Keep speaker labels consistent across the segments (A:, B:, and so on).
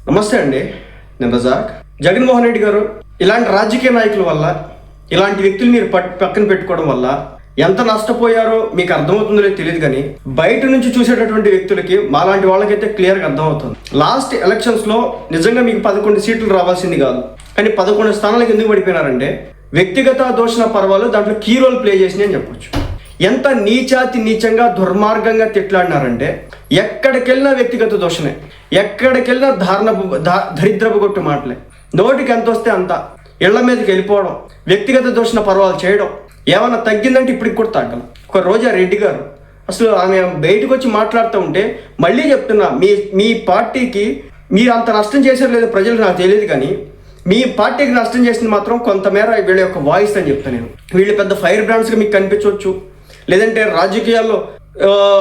A: నమస్తే అండి, నేను రజాక్. జగన్మోహన్ రెడ్డి గారు ఇలాంటి రాజకీయ నాయకుల వల్ల, ఇలాంటి వ్యక్తులు మీరు పక్కన పెట్టుకోవడం వల్ల ఎంత నష్టపోయారో మీకు అర్థమవుతుందో లేదో తెలియదు, కానీ బయట నుంచి చూసేటటువంటి వ్యక్తులకి, మాలాంటి వాళ్ళకైతే క్లియర్గా అర్థమవుతుంది. లాస్ట్ ఎలక్షన్స్లో నిజంగా మీకు 11 సీట్లు రావాల్సింది కాదు, కానీ 11 స్థానాలకు ఎందుకు పడిపోయినారంటే వ్యక్తిగత దోషణ పర్వాలు దాంట్లో కీ రోల్ ప్లే చేసినాయి అని చెప్పొచ్చు. ఎంత నీచంగా దుర్మార్గంగా తిట్లాడినారంటే ఎక్కడికెళ్ళినా వ్యక్తిగత దోషణే, ఎక్కడికెళ్ళినా దరిద్రపు కొట్టు మాటలే, నోటికి ఎంత వస్తే అంత ఇళ్ల మీదకి వెళ్ళిపోవడం, వ్యక్తిగత దోషణ పర్వాలు చేయడం. ఏమన్నా తగ్గిందంటే ఇప్పటికి కూడా తగ్గదు. ఒక రోజా రెడ్డి గారు అసలు ఆమె బయటకు వచ్చి మాట్లాడుతూ ఉంటే, మళ్ళీ చెప్తున్నా, మీ పార్టీకి మీరు అంత నష్టం చేశారు లేదో ప్రజలకు నాకు తెలియదు, కానీ మీ పార్టీకి నష్టం చేసింది మాత్రం కొంతమేర వీళ్ళ యొక్క వాయిస్ అని చెప్తాను నేను. వీళ్ళు పెద్ద ఫైర్ బ్రాండ్స్గా మీకు కనిపించవచ్చు, లేదంటే రాజకీయాల్లో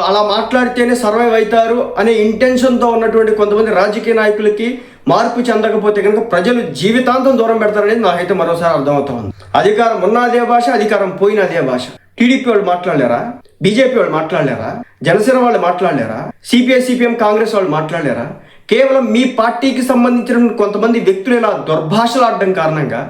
A: అలా మాట్లాడితేనే సర్వైవ్ అవుతారు అనే ఇంటెన్షన్తో ఉన్నటువంటి కొంతమంది రాజకీయ నాయకులకి మార్పు చెందకపోతే కనుక ప్రజలు జీవితాంతం దూరం పెడతారనేది నాకైతే మరోసారి అర్థమవుతా ఉంది. అధికారం ఉన్న అదే భాష, అధికారం పోయిన అదే భాష. టీడీపీ వాళ్ళు మాట్లాడలేరా? బీజేపీ వాళ్ళు మాట్లాడలేరా? జనసేన వాళ్ళు మాట్లాడలేరా? సిపిఐ సిపిఎం కాంగ్రెస్ వాళ్ళు మాట్లాడలేరా? కేవలం మీ పార్టీకి సంబంధించిన కొంతమంది వ్యక్తులు ఇలా దుర్భాషలాడడం కారణంగా,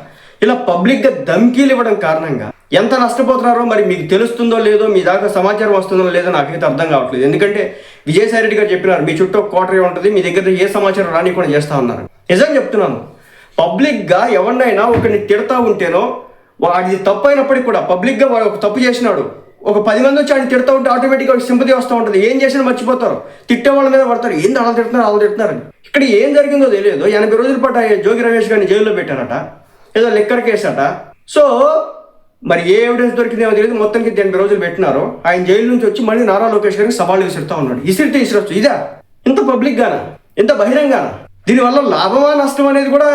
A: ఇలా పబ్లిక్గా ధమ్కీలు ఇవ్వడం కారణంగా ఎంత నష్టపోతున్నారో మరి మీకు తెలుస్తుందో లేదో, మీ దాకా సమాచారం వస్తుందో లేదో నాకైతే అర్థం కావట్లేదు. ఎందుకంటే విజయసాయి రెడ్డి గారు చెప్పినారు, మీ చుట్టూ కోటరీ ఉంటుంది, మీ దగ్గర ఏ సమాచారం రానికుండా చేస్తా ఉన్నారు. నిజం చెప్తున్నాను, పబ్లిక్గా ఎవరినైనా ఒకరిని తిడతా ఉంటేనో, అది తప్పు అయినప్పటికీ కూడా పబ్లిక్గా వాడు ఒక తప్పు చేసినాడు, ఒక 10 మంది వచ్చి ఆయన తిడతా ఉంటే ఆటోమేటిక్గా సింపతి వస్తూ ఉంటుంది. ఏం చేసినా మర్చిపోతారు, తిట్టే వాళ్ళ మీద పడతారు, ఏంది అలా తిడుతున్నారు. ఇక్కడ ఏం జరిగిందో తెలియదు. 80 రోజుల పాటు జోగి రమేష్ గారిని జైల్లో పెట్టారట, ఏదో లిక్కర్ కేసట. సో మరి ఏ ఎవిడెన్స్ దొరికిందేమో తెలియదు, మొత్తానికి 80 రోజులు పెట్టినారు. ఆయన జైలు నుంచి వచ్చి మళ్ళీ నారా లోకేష్ గారికి సవాళ్ళు విసురుతా ఉన్నాడు. ఇసిరొచ్చు. ఇదా ఇంత పబ్లిక్ గానా, ఇంత బహిరంగానా? దీనివల్ల లాభమా నష్టం అనేది కూడా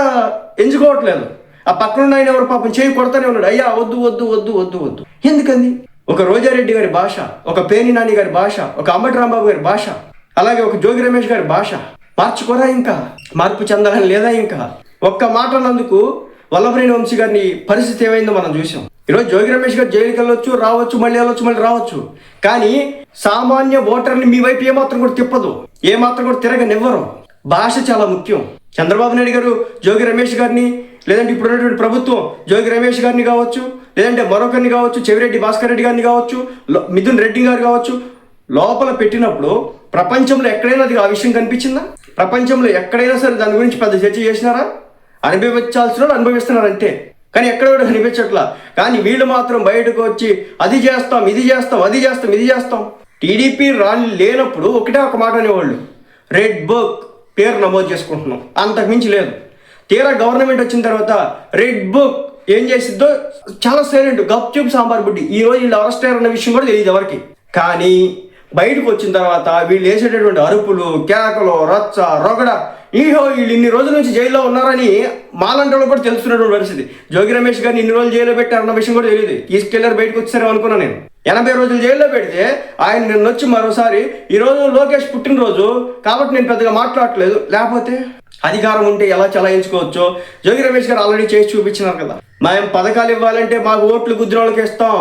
A: ఎంచుకోవట్లేదు. ఆ పక్కనున్న ఆయన ఎవరు పాపం చేయి కొడతానే ఉన్నాడు, అయ్యా వద్దు వద్దు వద్దు వద్దు వద్దు. ఎందుకని? ఒక రోజారెడ్డి గారి భాష, ఒక పేర్ని నాని గారి భాష, ఒక అంబటి రాంబాబు గారి భాష, అలాగే ఒక జోగి రమేష్ గారి భాష మార్చుకోరా? ఇంకా మార్పు చెందాలని లేదా? ఇంకా ఒక్క మాట అన్నందుకు వల్లభనేని వంశీ గారిని పరిస్థితి ఏమైందో మనం చూసాం. ఈరోజు జోగి రమేష్ గారు జైలుకి వెళ్ళొచ్చు, రావచ్చు, మళ్ళీ వెళ్ళొచ్చు, మళ్ళీ రావచ్చు, కానీ సామాన్య ఓటర్ని మీ వైపు ఏమాత్రం కూడా తిప్పదు, ఏమాత్రం కూడా తిరగనివ్వరు. భాష చాలా ముఖ్యం. చంద్రబాబు నాయుడు గారు జోగి రమేష్ గారిని, లేదంటే ఇప్పుడు ఉన్నటువంటి ప్రభుత్వం జోగి రమేష్ గారిని కావచ్చు, లేదంటే మరొకరిని కావచ్చు, చెవిరెడ్డి భాస్కర్ రెడ్డి గారిని కావచ్చు, మిథున్ రెడ్డి గారు కావచ్చు, లోపల పెట్టినప్పుడు ప్రపంచంలో ఎక్కడైనా అది ఆ విషయం కనిపించిందా? ప్రపంచంలో ఎక్కడైనా సరే దాని గురించి పెద్ద చర్చ చేసినారా? అనుభవించాల్సిన వాళ్ళు అనుభవిస్తున్నారంటే, కానీ ఎక్కడ కూడా కనిపించట్లా. కానీ వీళ్ళు మాత్రం బయటకు వచ్చి అది చేస్తాం, ఇది చేస్తాం, అది చేస్తాం, ఇది చేస్తాం. టీడీపీ లేనప్పుడు ఒకటే ఒక మాట అనేవాళ్ళు, రెడ్ బుక్ పేరు నమోదు చేసుకుంటున్నాం, అంతకుమించి లేదు. తీరా గవర్నమెంట్ వచ్చిన తర్వాత రెడ్ బుక్ ఏం చేసిద్దో చాలా సైలెంట్, గప్చుప్ సాంబార్ బుడ్డి. ఈ రోజు వీళ్ళు అరెస్ట్ అయ్యారన్న విషయం కూడా తెలియదు ఎవరికి. కానీ బయటకు వచ్చిన తర్వాత వీళ్ళు వేసేటటువంటి అరుపులు, కేకలు, రచ్చ, రొగడ, ఈహో వీళ్ళు ఇన్ని రోజుల నుంచి జైల్లో ఉన్నారని మాలాంటి వాళ్ళు కూడా తెలుస్తున్నటువంటి పరిస్థితి. జోగి రమేష్ గారిని ఇన్ని రోజులు జైల్లో పెట్టారన్న విషయం కూడా తెలియదు. తీసుకెళ్లారు, బయటకు వచ్చారో అనుకున్నా నేను. 80 రోజులు జైల్లో పెడితే ఆయన నిన్న వచ్చి మరోసారి ఈరోజు లోకేష్ పుట్టినరోజు కాబట్టి నేను పెద్దగా మాట్లాడట్లేదు, లేకపోతే అధికారం ఉంటే ఎలా చలాయించుకోవచ్చో జోగి రమేష్ గారు ఆల్రెడీ చేసి చూపించినారు కదా. మేము పథకాలు ఇవ్వాలంటే మాకు ఓట్లు గుద్దిన వాళ్ళకి ఇస్తాం,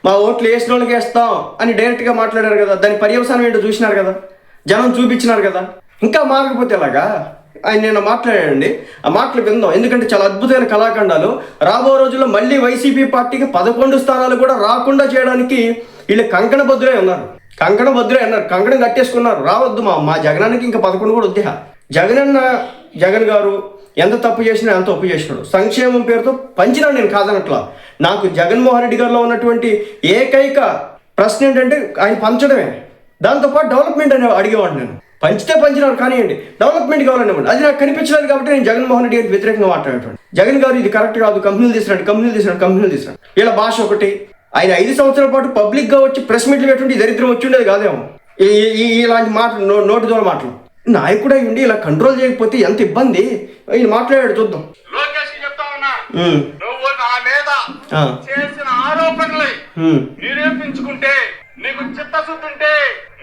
A: మా ఓట్లు వేసిన వాళ్ళకి వేస్తాం అని డైరెక్ట్గా మాట్లాడారు కదా. దాని పర్యవసానం ఏంటో చూసినారు కదా, జనం చూపించినారు కదా. ఇంకా మారకపోతే ఎలాగా? ఆయన నేను మాట్లాడండి, ఆ మాటలు విందాం. ఎందుకంటే చాలా అద్భుతమైన కళాఖండాలు. రాబో రోజుల్లో మళ్ళీ వైసీపీ పార్టీకి 11 స్థానాలు కూడా రాకుండా చేయడానికి వీళ్ళు కంకణబద్దులే ఉన్నారు. కంకణం కట్టేసుకున్నారు. రావద్దు మా జగనానికి ఇంకా 11 కూడా వద్దే. జగన్ గారు ఎంత తప్పు చేసినా ఎంత తప్పు చేసినాడు. సంక్షేమం పేరుతో పంచినాడు, నేను కాదనట్లా. నాకు జగన్మోహన్ రెడ్డి గారిలో ఉన్నటువంటి ఏకైక ప్రశ్న ఏంటంటే ఆయన పంచడమే. దాంతోపాటు డెవలప్మెంట్ అని అడిగేవాడు నేను. పంచితే పంచినారు కానివ్వండి, డెవలప్మెంట్ కావాలనేవాడు. అది నాకు కనిపించలేదు కాబట్టి నేను జగన్మోహన్ రెడ్డి గారికి వ్యతిరేకంగా మాట్లాడేవాడు. జగన్ గారు ఇది కరెక్ట్ కాదు, కంపెనీలు తీసుకున్నాడు. వీళ్ళ భాష ఒకటి. ఆయన 5 సంవత్సరాల పాటు పబ్లిక్గా వచ్చి ప్రెస్ మీట్లు పెట్టి దరిద్రం వచ్చి ఉండేది కాదేమో. ఇలాంటి మాటలు, నోటి దూర మాటలు. నాయకుడై ఉండి ఇలా కంట్రోల్ చేయకపోతే ఎంత ఇబ్బంది. ఈయన మాట్లాడాడు, చూద్దాం.
B: లోకేష్ కి చెప్తా ఉన్నా, నువ్వు నా మీద చేసిన ఆరోపణలు నిరూపించుకుంటే, నీకు చిత్తశుద్ధి ఉంటే,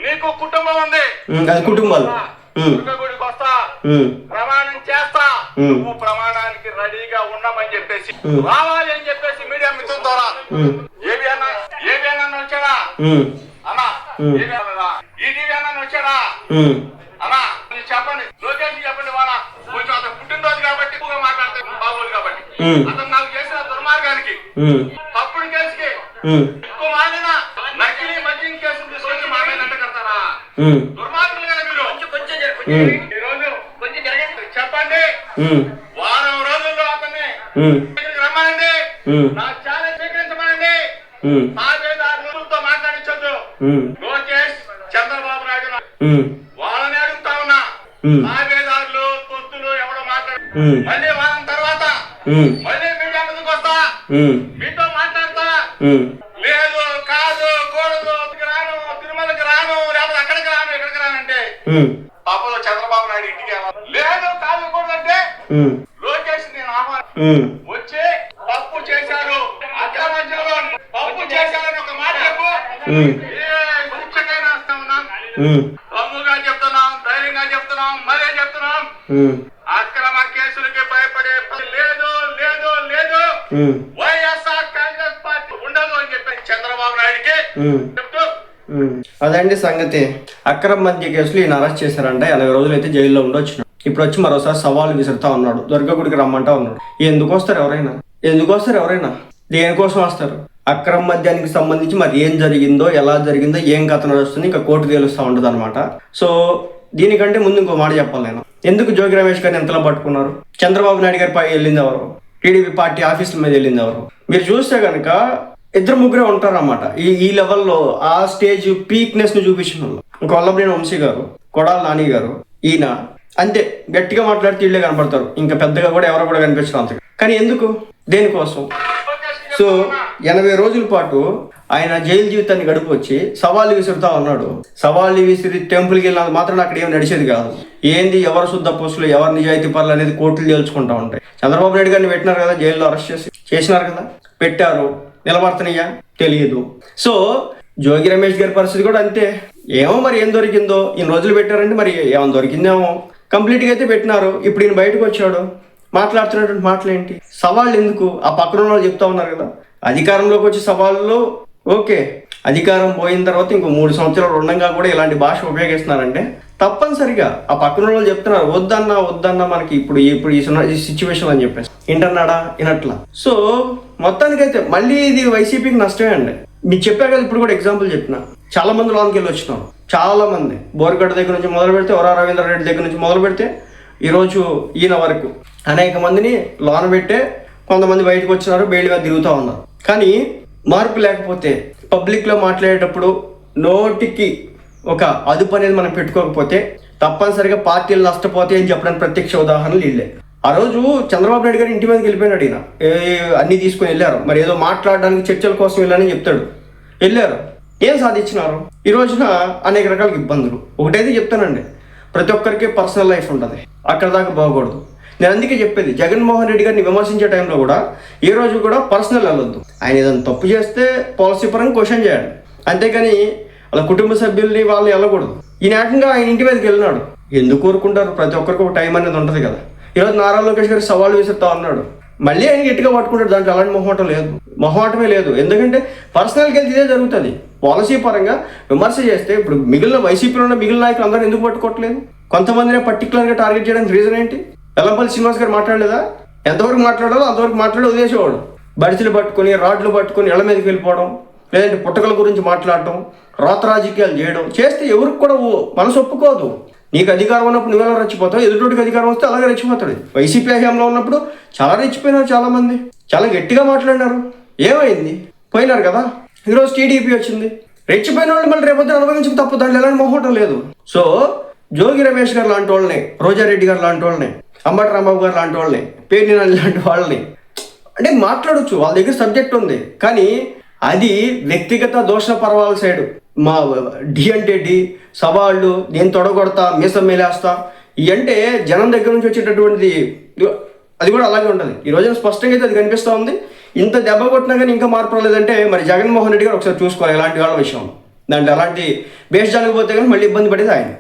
B: నీకు కుటుంబం ఉంది,
A: కుటుంబాలు
B: గుడికి వస్తా, ప్రమాణం చేస్తా, నువ్వు ప్రమాణానికి రెడీగా ఉన్నామని చెప్పేసి రావాలి అని చెప్పేసి మీడియా మిత్రుల ద్వారా ఏవి అన్న వచ్చాడా అన్నా, ఈ టీవీ అన్న వచ్చాడా అన్నా, చెప్పండి, లోకేష్ చెప్పండి, వాళ్ళ కొంచెం అతను నాకు చేసిన దుర్మార్గానికి తప్పుడు కేసుకి ఎక్కువ మారిన నకిలీ మద్యం కేసులు తీసుకొచ్చి మా మీద అంట కడతారా? దుర్మార్గులు కదా మీరు. ఈ రోజు కొంచెం జరగండి చెప్పండి. వారం రోజుల్లో అతన్ని రమ్మనండి, నా ఛాలెంజ్ స్వీకరించమనండి. తాబేదారులతో మాట్లాడించొద్దు. లోకేష్ చంద్రబాబు నాయుడు వాళ్ళని అడుగుతా ఉన్నా, తాబేదారులు తొత్తులు ఎవడో మాట్లాడు. మళ్ళీ వారం తర్వాత మళ్ళీ మీడియా ముందుకు వస్తా, మీతో మాట్లాడతా. లేదు కాదు కూడదు, రాను తిరుమలకి రాను, లేకపోతే అక్కడికి రాను ఇక్కడికి రానంటే పాపలో చంద్రబాబు నాయుడు ఇంటికి లేదు కాదు కూడదంటే లోకేష్ నేను ఆహ్వానం వచ్చి తప్పు చేశారు, అక్రమంలో తప్పు చేశారని ఒక మాట చెప్పు. శిక్షకైనా వస్తా ఉన్నాం, తమ్ముగా చెప్తున్నాం, ధైర్యంగా చెప్తున్నాం, మరే చెప్తున్నాం. అక్రమ కేసులకి భయపడే లేదు లేదు లేదు. వైఎస్ఆర్ కాంగ్రెస్ పార్టీ ఉండదు అని చెప్పి చంద్రబాబు నాయుడికి చెప్తూ
A: అదండి సంగతి. అక్రమ మద్య కేసులు ఈయన అరెస్ట్ చేశారంట. 80 రోజులు అయితే జైల్లో ఉండొచ్చు. ఇప్పుడు వచ్చి మరోసారి సవాలు విసురుతా ఉన్నాడు, దుర్గగుడికి రమ్మంటా ఉన్నాడు. ఎందుకు వస్తారు ఎవరైనా? దేనికోసం వస్తారు? అక్రమ మద్యానికి సంబంధించి మరి ఏం జరిగిందో, ఎలా జరిగిందో, ఏం కథ నడుస్తుంది ఇంకా కోర్టు తేలుస్తూ ఉంటుంది అనమాట. సో దీనికంటే ముందు ఇంకో మాట చెప్పాలి నేను. ఎందుకు జోగి రమేష్ గారిని ఎంతలా పట్టుకున్నారు? చంద్రబాబు నాయుడు గారి పై వెళ్ళింది ఎవరు? టీడీపీ పార్టీ ఆఫీసుల మీద వెళ్ళింది ఎవరు? మీరు చూస్తే కనుక 2-3 ఉంటారన్నమాట ఈ లెవెల్లో, ఆ స్టేజ్ పీక్నెస్ ను చూపించిన వాళ్ళు. ఇంకా వల్లభనేని వంశీ గారు, కొడాల నాని గారు, ఈయన అంతే గట్టిగా మాట్లాడితే వీళ్ళే కనపడతారు. ఇంకా పెద్దగా కూడా ఎవరు కూడా కనిపించరు అంతగా. కానీ ఎందుకు? దేనికోసం? సో 80 రోజుల పాటు ఆయన జైలు జీవితాన్ని గడుపు వచ్చి సవాళ్ళు విసురుతా ఉన్నాడు. సవాళ్ళు విసిరి టెంపుల్కి వెళ్ళినంత మాత్రం అక్కడ ఏమి నడిచేది కాదు. ఏంది ఎవరు శుద్ధ పోస్టులు, ఎవరు నిజాయితీ పనులు అనేది కోర్టులు తేల్చుకుంటా ఉంటాయి. చంద్రబాబు నాయుడు గారిని పెట్టినారు కదా, జైల్లో అరెస్ట్ చేసినారు కదా, పెట్టారు. నిలబడుతున్నాయా తెలియదు. సో జోగి రమేష్ గారి పరిస్థితి కూడా అంతే. ఏమో మరి ఏం దొరికిందో, ఇన్ని రోజులు పెట్టారంటే మరి ఏమైనా దొరికిందేమో. కంప్లీట్గా అయితే పెట్టినారు. ఇప్పుడు ఈయన బయటకు వచ్చాడు, మాట్లాడుతున్నటువంటి మాటలేంటి? సవాళ్ళు ఎందుకు? ఆ పక్కన వాళ్ళు చెప్తా ఉన్నారు కదా, అధికారంలోకి వచ్చి సవాళ్ళు ఓకే, అధికారం పోయిన తర్వాత ఇంకో 3 సంవత్సరాలు ఉండగా కూడా ఇలాంటి భాష ఉపయోగిస్తున్నారంటే తప్పనిసరిగా ఆ పక్కన వాళ్ళు చెప్తున్నారు వద్దన్నా మనకి ఇప్పుడు ఈ సిచ్యువేషన్ అని చెప్పేసి వింటున్నాడా? వినట్లా. సో మొత్తానికైతే మళ్ళీ ఇది వైసీపీకి నష్టమే అండి. మీకు చెప్పా కదా, ఇప్పుడు కూడా ఎగ్జాంపుల్ చెప్పిన. చాలా మంది లోనికి వెళ్ళి వచ్చినారు, చాలా మంది బోర్గడ్డ దగ్గర నుంచి మొదలు పెడితే, వరా రవీంద్ర రెడ్డి దగ్గర నుంచి మొదలు పెడితే ఈరోజు ఈయన వరకు అనేక మందిని లోన పెట్టే కొంతమంది బయటకు వచ్చినారు, బెయిల్గా తిరుగుతూ ఉన్నారు. కానీ మార్పు లేకపోతే పబ్లిక్లో మాట్లాడేటప్పుడు నోటికి ఒక అదుపు అనేది మనం పెట్టుకోకపోతే తప్పనిసరిగా పార్టీలు నష్టపోతాయి అని చెప్పడానికి ప్రత్యక్ష ఉదాహరణలు వీళ్ళే. ఆ రోజు చంద్రబాబు నాయుడు గారు ఇంటి మీదకి వెళ్ళిపోయినాడు. ఈయన అన్నీ తీసుకుని వెళ్ళారు. మరి ఏదో మాట్లాడడానికి చర్చల కోసం వెళ్ళాలని చెప్తాడు. వెళ్ళారు, ఏం సాధించినారు? ఈ రోజున అనేక రకాల ఇబ్బందులు. ఒకటైతే చెప్తానండి, ప్రతి ఒక్కరికి పర్సనల్ లైఫ్ ఉంటుంది, అక్కడ దాకా బాగకూడదు. నేను అందుకే చెప్పేది, జగన్మోహన్ రెడ్డి గారిని విమర్శించే టైంలో కూడా ఏ రోజు కూడా పర్సనల్ వెళ్ళొద్దు. ఆయన ఏదైనా తప్పు చేస్తే పాలసీ పరంగా క్వశ్చన్ చేయాలి, అంతేకాని అలా కుటుంబ సభ్యుల్ని వాళ్ళు వెళ్ళకూడదు. ఈయన ఏకంగా ఆయన ఇంటి మీదకి వెళ్ళినాడు. ఎందుకు కోరుకుంటారు? ప్రతి ఒక్కరికి ఒక టైం అనేది ఉంటుంది కదా. ఈరోజు నారా లోకేష్ గారికి సవాళ్ళు విసురుతా ఉన్నాడు, మళ్ళీ ఆయన గట్టిగా పట్టుకుంటాడు. దాంట్లో అలాంటి మొహమాటమే లేదు. ఎందుకంటే పర్సనల్కి వెళ్తే ఇదే జరుగుతుంది. పాలసీ పరంగా విమర్శ చేస్తే ఇప్పుడు మిగిలిన వైసీపీలో ఉన్న మిగిలిన నాయకులు అందరూ ఎందుకు పట్టుకోవట్లేదు? కొంతమందినే పర్టికులర్గా టార్గెట్ చేయడానికి రీజన్ ఏంటి? వెల్లంపల్లి శ్రీనివాస్ గారు మాట్లాడలేదా? ఎంతవరకు మాట్లాడాలో అంతవరకు మాట్లాడి వదిలేసేవాడు. బడిసలు పట్టుకొని, రాడ్లు పట్టుకొని ఇళ్ల మీదకి వెళ్ళిపోవడం, లేదంటే పుట్టకల గురించి మాట్లాడటం, రాత రాజకీయాలు చేయడం చేస్తే ఎవరికి కూడా మనసు ఒప్పుకోదు. నీకు అధికారం ఉన్నప్పుడు నువ్వెలా రెచ్చిపోతావు, ఎదుటోడికి అధికారం వస్తే అలాగే రెచ్చిపోతాడు. వైసీపీ హయాంలో ఉన్నప్పుడు చాలా రెచ్చిపోయినారు, చాలా మంది చాలా గట్టిగా మాట్లాడినారు. ఏమైంది? పోయినారు కదా. ఈరోజు టీడీపీ వచ్చింది, రెచ్చిపోయిన వాళ్ళు మళ్ళీ రేపొద్దు అనుభవించక తప్పు, దాంట్లో ఎలాంటి మొహటం లేదు. సో జోగి రమేష్ గారు లాంటి వాళ్ళని, రోజారెడ్డి గారు లాంటి వాళ్ళని, అంబటి రాంబాబు గారు లాంటి వాళ్ళని, పేర్ని నాని లాంటి వాళ్ళని అంటే మాట్లాడచ్చు, వాళ్ళ దగ్గర సబ్జెక్ట్ ఉంది. కానీ అది వ్యక్తిగత దోష పర్వాల సైడు మా డి అంటే డి, సవాళ్ళు, నేను తొడగొడతా, మీసం మేలేస్తా, ఇవంటే జనం దగ్గర నుంచి వచ్చేటటువంటిది అది కూడా అలాగే ఉంటుంది. ఈ రోజున స్పష్టంగా అయితే అది కనిపిస్తూ ఉంది. ఇంత దెబ్బ కొట్టినా కానీ ఇంకా మార్పు రాలేదంటే మరి జగన్మోహన్ రెడ్డి గారు ఒకసారి చూసుకోవాలి ఎలాంటి వాళ్ళ విషయం. దాంట్లో అలాంటి బేస్ జరగకపోతే కానీ మళ్ళీ ఇబ్బంది పడేది ఆయన.